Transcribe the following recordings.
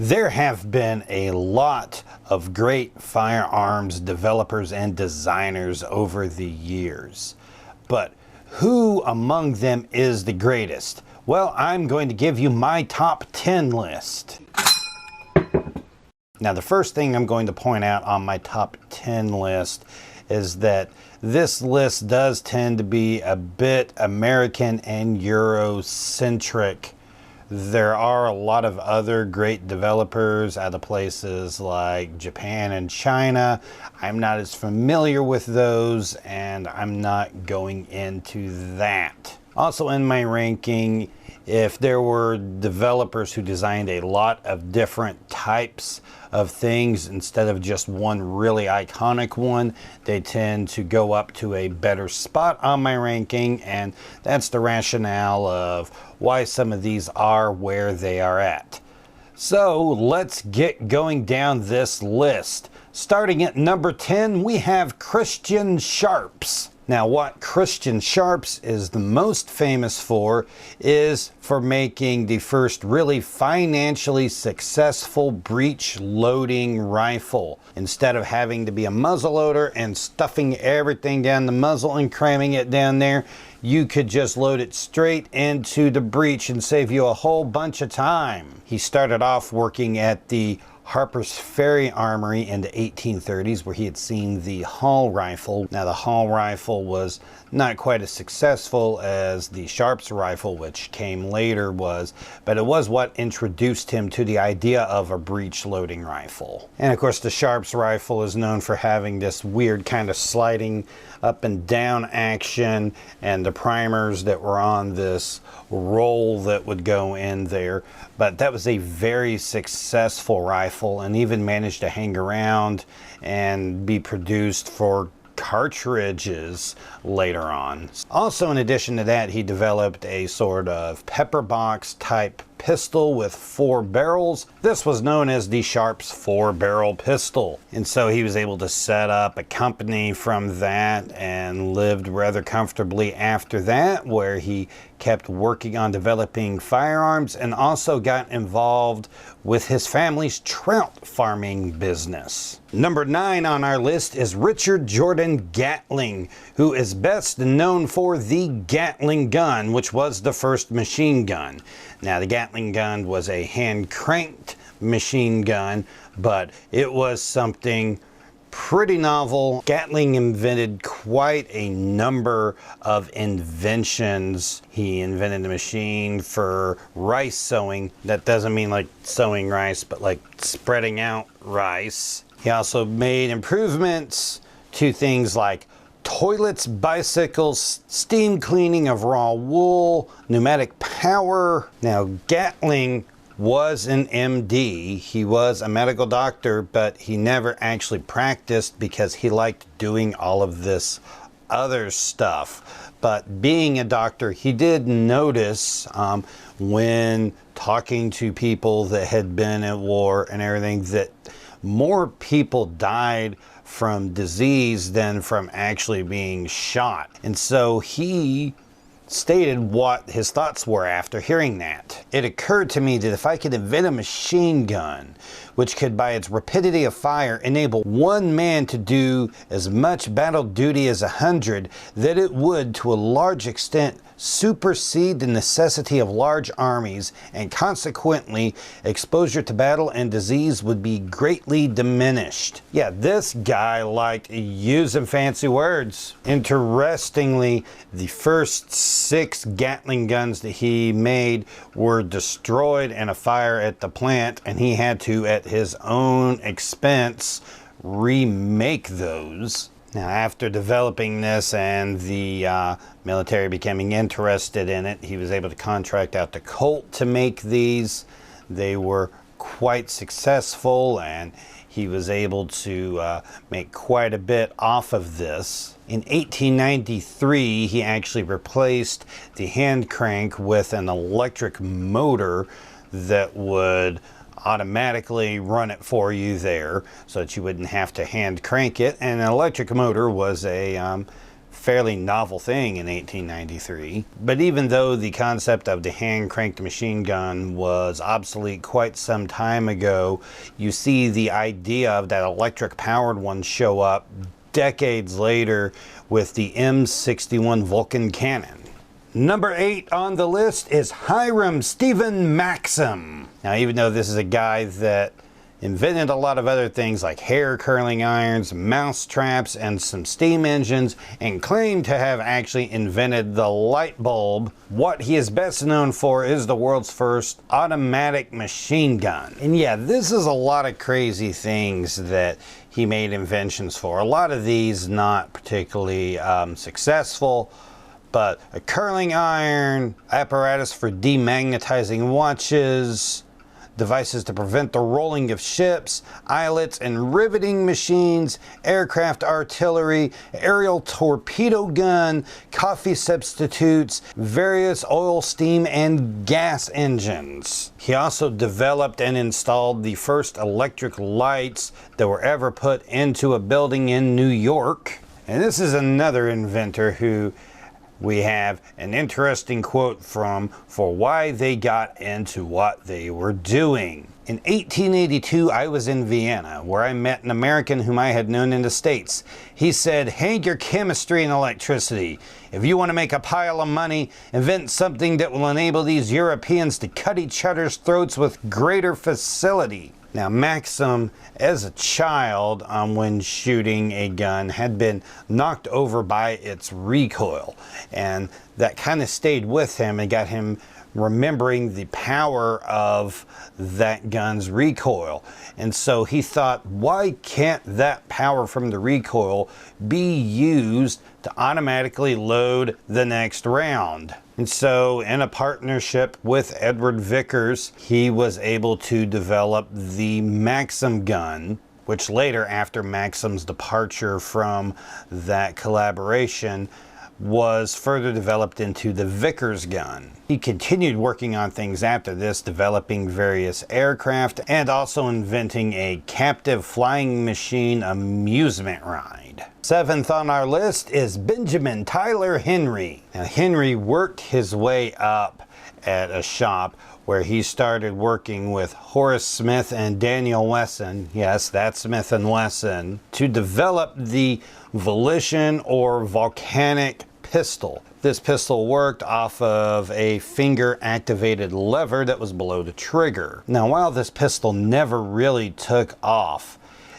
There have been a lot of great firearms developers and designers over the years, but who among them is the greatest? Well, I'm going to give you my top 10 list. Now, the first thing I'm going to point out on my top 10 list is that this list does tend to be a bit American and Eurocentric. There are a lot of other great developers out of places like Japan and China. I'm not as familiar with those, and I'm not going into that. Also in my ranking, if there were developers who designed a lot of different types of things instead of just one really iconic one, they tend to go up to a better spot on my ranking, and that's the rationale of why some of these are where they are at. So let's get going down this list. Starting at number 10, we have Christian Sharps. Now, what Christian Sharps is the most famous for is for making the first really financially successful breech loading rifle. Instead of having to be a muzzleloader and stuffing everything down the muzzle and cramming it down there, you could just load it straight into the breech and save you a whole bunch of time. He started off working at the Harper's Ferry Armory in the 1830s, where he had seen the Hall rifle. Now, the Hall rifle was not quite as successful as the Sharps rifle, which came later, but it was what introduced him to the idea of a breech loading rifle. And of course, the Sharps rifle is known for having this weird kind of sliding up and down action, and the primers that were on this roll that would go in there. But that was a very successful rifle, and even managed to hang around and be produced for cartridges later on. Also, in addition to that, he developed a sort of pepper box type pistol with 4 barrels. This was known as the Sharps 4-barrel pistol. And so he was able to set up a company from that and lived rather comfortably after that, where he kept working on developing firearms and also got involved with his family's trout farming business. Number 9 on our list is Richard Jordan Gatling, who is best known for the Gatling gun, which was the first machine gun. Now, the Gatling gun was a hand-cranked machine gun, but it was something pretty novel. Gatling invented quite a number of inventions. He invented a machine for rice sowing. That doesn't mean like sowing rice, but like spreading out rice. He also made improvements to things like toilets, bicycles, steam cleaning of raw wool, pneumatic power. Now, Gatling was an MD. He was a medical doctor, but he never actually practiced because he liked doing all of this other stuff. But being a doctor, he did notice when talking to people that had been at war and everything, that more people died from disease than from actually being shot. And so he stated what his thoughts were after hearing that. It occurred to me that if I could invent a machine gun which could, by its rapidity of fire, enable one man to do as much battle duty as 100, that it would, to a large extent, supersede the necessity of large armies, and consequently, exposure to battle and disease would be greatly diminished. Yeah, this guy liked using fancy words. Interestingly, the first 6 Gatling guns that he made were destroyed in a fire at the plant, and he had to, at his own expense, remake those. Now, after developing this and the military becoming interested in it, he was able to contract out to Colt to make these. They were quite successful, and he was able to make quite a bit off of this. In 1893, he actually replaced the hand crank with an electric motor that would automatically run it for you there, so that you wouldn't have to hand crank it. And an electric motor was a fairly novel thing in 1893. But even though the concept of the hand-cranked machine gun was obsolete quite some time ago, you see the idea of that electric-powered one show up decades later with the M61 Vulcan cannon. Number 8 on the list is Hiram Stephen Maxim. Now, even though this is a guy that invented a lot of other things like hair curling irons, mouse traps, and some steam engines, and claimed to have actually invented the light bulb, what he is best known for is the world's first automatic machine gun. And yeah, this is a lot of crazy things that he made inventions for. A lot of these not particularly successful, but a curling iron, apparatus for demagnetizing watches, devices to prevent the rolling of ships, eyelets and riveting machines, aircraft artillery, aerial torpedo gun, coffee substitutes, various oil, steam, and gas engines. He also developed and installed the first electric lights that were ever put into a building in New York. And this is another inventor who we have an interesting quote from for why they got into what they were doing. In 1882, I was in Vienna, where I met an American whom I had known in the States. He said, "Hang your chemistry and electricity. If you want to make a pile of money, invent something that will enable these Europeans to cut each other's throats with greater facility." Now, Maxim, as a child, when shooting a gun, had been knocked over by its recoil, and that kind of stayed with him and got him remembering the power of that gun's recoil. And so he thought, why can't that power from the recoil be used to automatically load the next round? And so, in a partnership with Edward Vickers, he was able to develop the Maxim gun, which later, after Maxim's departure from that collaboration, was further developed into the Vickers gun. He continued working on things after this, developing various aircraft and also inventing a captive flying machine amusement ride. 7th on our list is Benjamin Tyler Henry. Now, Henry worked his way up at a shop where he started working with Horace Smith and Daniel Wesson, yes, that's Smith & Wesson, to develop the Volition or volcanic pistol. This pistol worked off of a finger-activated lever that was below the trigger. Now, while this pistol never really took off,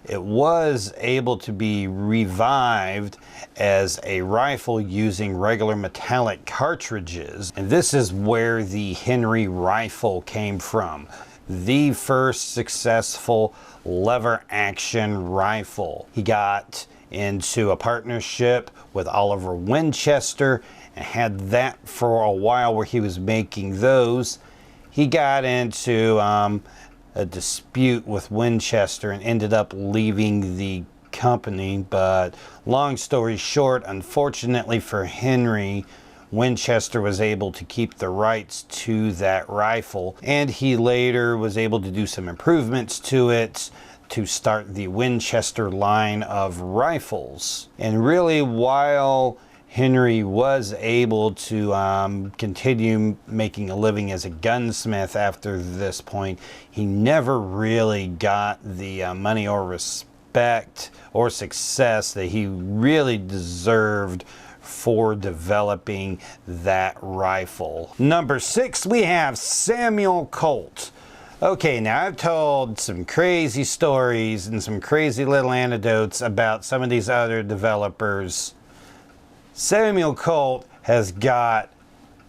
it was able to be revived as a rifle using regular metallic cartridges. And this is where the Henry rifle came from. The first successful lever action rifle. He got into a partnership with Oliver Winchester and had that for a while where he was making those. He got into a dispute with Winchester and ended up leaving the company, but long story short, unfortunately for Henry, Winchester was able to keep the rights to that rifle, and he later was able to do some improvements to it to start the Winchester line of rifles. And really, while Henry was able to continue making a living as a gunsmith after this point, he never really got the money or respect or success that he really deserved for developing that rifle. Number 6, we have Samuel Colt. Okay, now I've told some crazy stories and some crazy little anecdotes about some of these other developers. Samuel Colt has got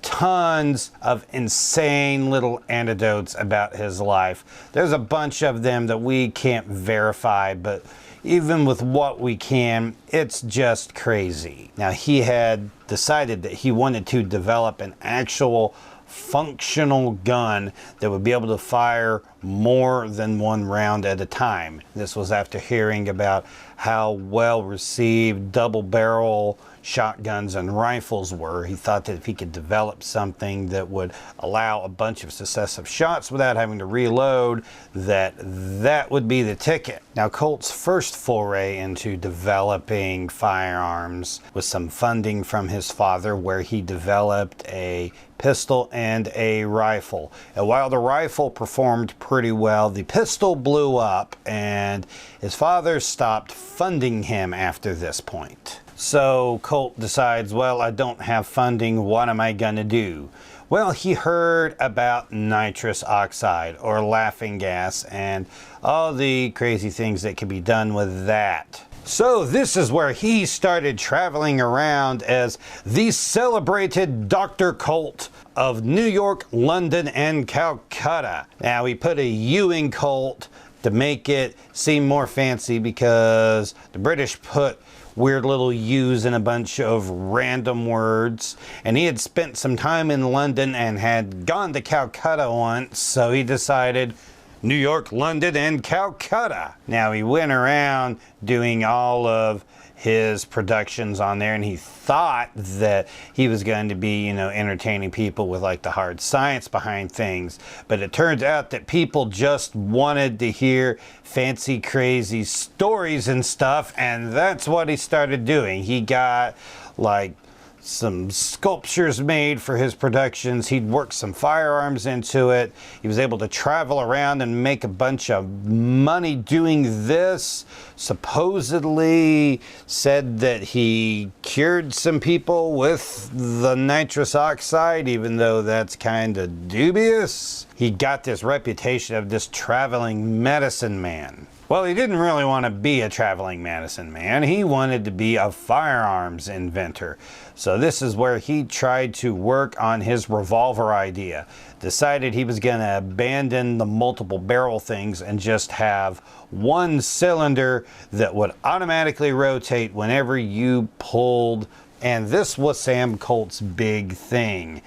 tons of insane little anecdotes about his life. There's a bunch of them that we can't verify, but even with what we can, it's just crazy. Now, he had decided that he wanted to develop an actual functional gun that would be able to fire more than one round at a time. This was after hearing about how well received double barrel shotguns and rifles were. He thought that if he could develop something that would allow a bunch of successive shots without having to reload, that would be the ticket. Now, Colt's first foray into developing firearms was some funding from his father, where he developed a pistol and a rifle. And while the rifle performed pretty well, the pistol blew up, and his father stopped funding him after this point. So Colt decides, well, I don't have funding, what am I gonna do? Well, he heard about nitrous oxide, or laughing gas, and all the crazy things that can be done with that. So this is where he started traveling around as the celebrated Dr. Colt of New York, London, and Calcutta. Now, he put a U in Colt to make it seem more fancy, because the British put weird little U's in a bunch of random words, and he had spent some time in London and had gone to Calcutta once, so he decided New York, London, and Calcutta. Now, he went around doing all of his productions on there, and he thought that he was going to be, entertaining people with like the hard science behind things. But it turns out that people just wanted to hear fancy, crazy stories and stuff, and that's what he started doing. He got like some sculptures made for his productions. He'd worked some firearms into it. He was able to travel around and make a bunch of money doing this. Supposedly said that he cured some people with the nitrous oxide, even though that's kind of dubious. He got this reputation of this traveling medicine man. Well, he didn't really want to be a traveling medicine man. He wanted to be a firearms inventor. So this is where he tried to work on his revolver idea. Decided he was going to abandon the multiple barrel things and just have one cylinder that would automatically rotate whenever you pulled. And this was Sam Colt's big thing.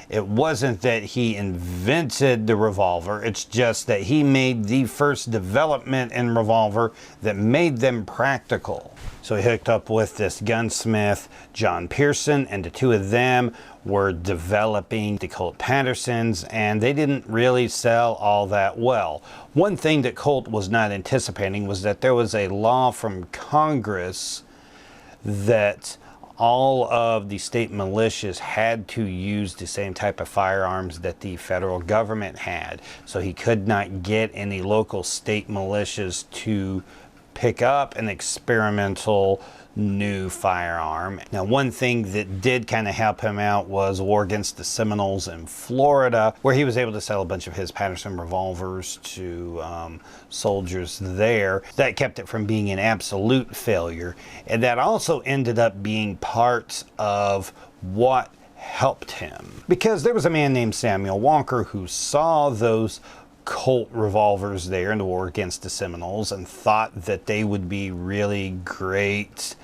It wasn't that he invented the revolver, it's just that he made the first development in revolver that made them practical. So he hooked up with this gunsmith, John Pearson, and the two of them were developing the Colt Pattersons, and they didn't really sell all that well. One thing that Colt was not anticipating was that there was a law from Congress that all of the state militias had to use the same type of firearms that the federal government had. So he could not get any local state militias to pick up an experimental new firearm. Now, one thing that did kind of help him out was war against the Seminoles in Florida, where he was able to sell a bunch of his Patterson revolvers to soldiers there. That kept it from being an absolute failure, and that also ended up being part of what helped him, because there was a man named Samuel Walker who saw those Colt revolvers there in the war against the Seminoles and thought that they would be really great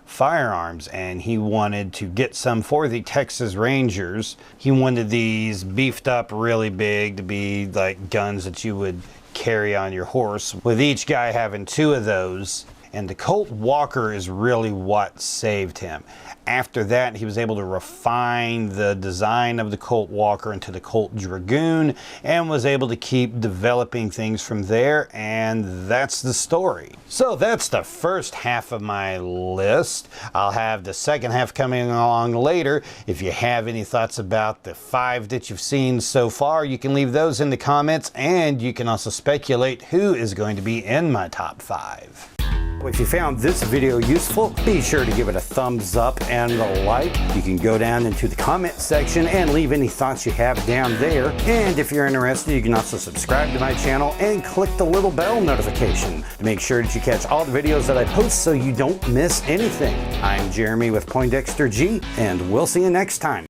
firearms, and he wanted to get some for the Texas Rangers. He wanted these beefed up really big to be like guns that you would carry on your horse, with each guy having two of those. And the Colt Walker is really what saved him. After that, he was able to refine the design of the Colt Walker into the Colt Dragoon and was able to keep developing things from there, and that's the story. So that's the first half of my list. I'll have the second half coming along later. If you have any thoughts about the 5 that you've seen so far, you can leave those in the comments, and you can also speculate who is going to be in my top 5. If you found this video useful, be sure to give it a thumbs up and a like. You can go down into the comment section and leave any thoughts you have down there. And if you're interested, you can also subscribe to my channel and click the little bell notification to make sure that you catch all the videos that I post so you don't miss anything. I'm Jeremy with Poindexter G, and we'll see you next time.